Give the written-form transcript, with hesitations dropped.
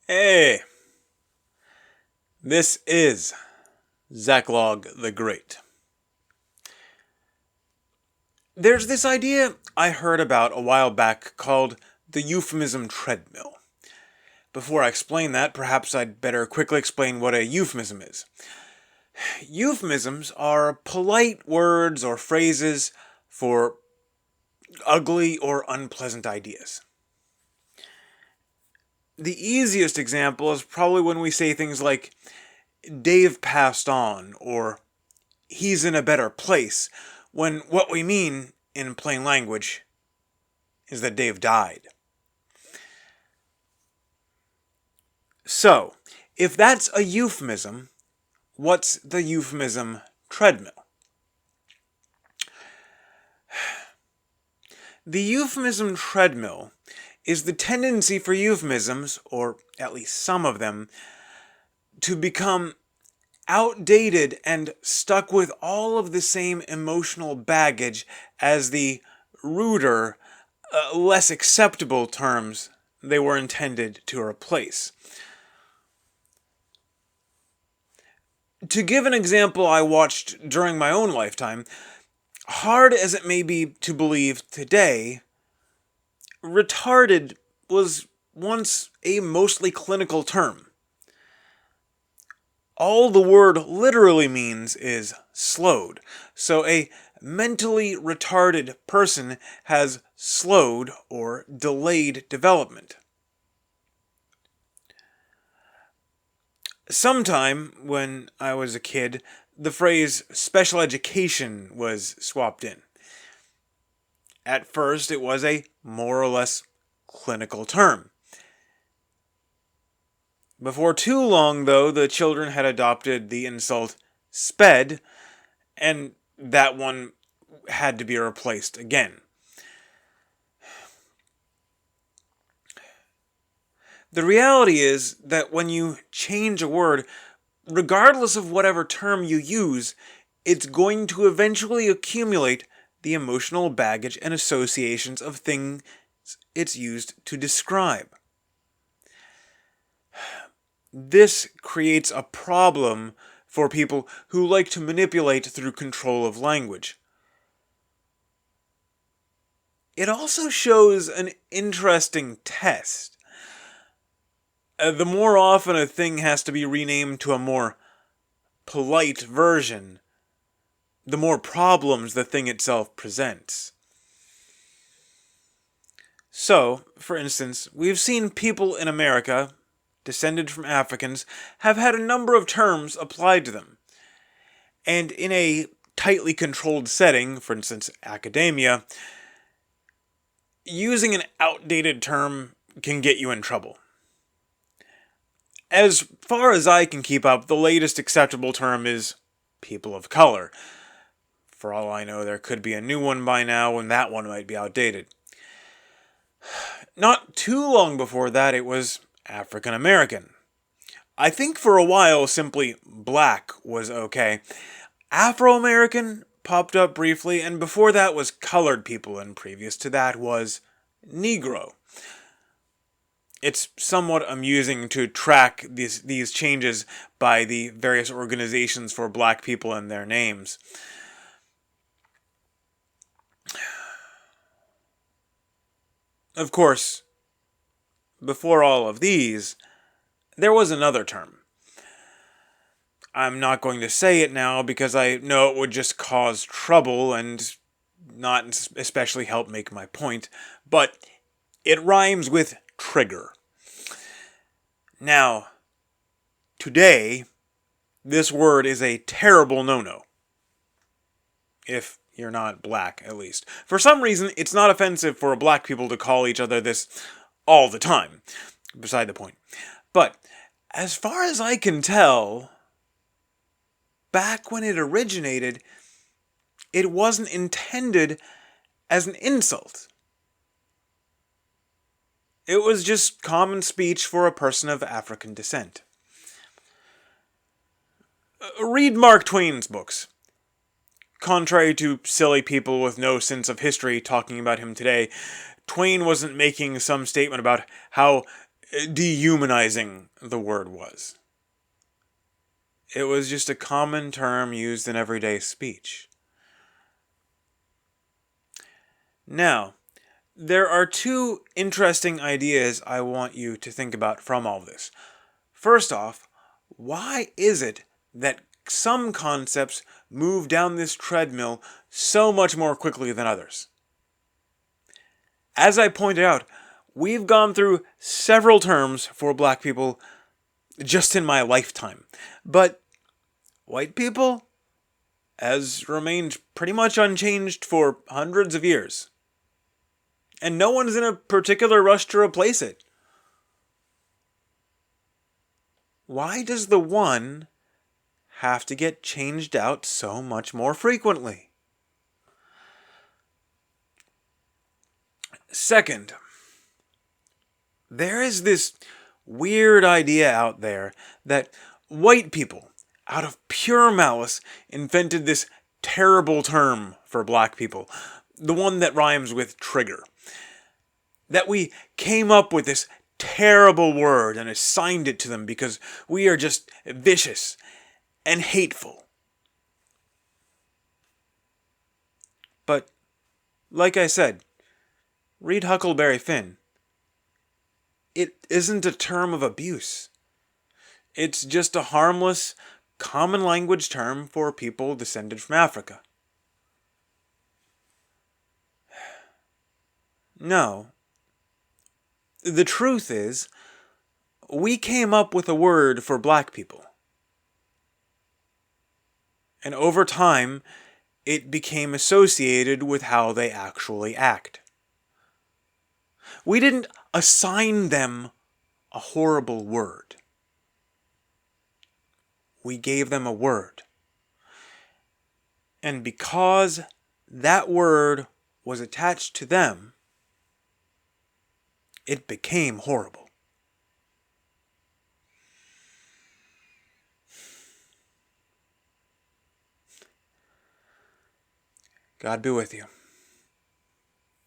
Hey, this is Zachlog the Great. There's this idea I heard about a while back called the euphemism treadmill. Before I explain that, perhaps I'd better quickly explain what a euphemism is. Euphemisms are polite words or phrases for ugly or unpleasant ideas. The easiest example is probably when we say things like, Dave passed on, or he's in a better place, when what we mean, in plain language, is that Dave died. So, if that's a euphemism, what's the euphemism treadmill? The euphemism treadmill is the tendency for euphemisms, or at least some of them, to become outdated and stuck with all of the same emotional baggage as the ruder, less acceptable terms they were intended to replace. To give an example I watched during my own lifetime, hard as it may be to believe today, retarded was once a mostly clinical term. All the word literally means is slowed, so a mentally retarded person has slowed or delayed development. Sometime when I was a kid, the phrase special education was swapped in. At first, it was a more or less clinical term. Before too long, though, the children had adopted the insult sped, and that one had to be replaced again. The reality is that when you change a word, regardless of whatever term you use, it's going to eventually accumulate the emotional baggage and associations of things it's used to describe. This creates a problem for people who like to manipulate through control of language. It also shows an interesting test. The more often a thing has to be renamed to a more polite version, the more problems the thing itself presents. So, for instance, we've seen people in America, descended from Africans, have had a number of terms applied to them. And in a tightly controlled setting, for instance, academia, using an outdated term can get you in trouble. As far as I can keep up, the latest acceptable term is people of color. For all I know, there could be a new one by now, and that one might be outdated. Not too long before that, it was African American. I think for a while, simply black was okay. Afro-American popped up briefly, and before that was colored people, and previous to that was Negro. It's somewhat amusing to track these changes by the various organizations for black people and their names. Of course, before all of these, there was another term. I'm not going to say it now because I know it would just cause trouble and not especially help make my point, but it rhymes with trigger. Now, today, this word is a terrible no-no. If you're not black, at least. For some reason, it's not offensive for black people to call each other this all the time. Beside the point. But, as far as I can tell, back when it originated, it wasn't intended as an insult. It was just common speech for a person of African descent. Read Mark Twain's books. Contrary to silly people with no sense of history talking about him today, Twain wasn't making some statement about how dehumanizing the word was. It was just a common term used in everyday speech. Now, there are two interesting ideas I want you to think about from all this. First off, why is it that some concepts move down this treadmill so much more quickly than others? As I pointed out, we've gone through several terms for black people just in my lifetime. But white people has remained pretty much unchanged for hundreds of years. And no one's in a particular rush to replace it. Why does the one have to get changed out so much more frequently? Second, there is this weird idea out there that white people, out of pure malice, invented this terrible term for black people, the one that rhymes with trigger. That we came up with this terrible word and assigned it to them because we are just vicious and hateful. But, like I said, read Huckleberry Finn. It isn't a term of abuse. It's just a harmless, common language term for people descended from Africa. No. The truth is, we came up with a word for black people. And over time, it became associated with how they actually act. We didn't assign them a horrible word. We gave them a word. And because that word was attached to them, it became horrible. God be with you.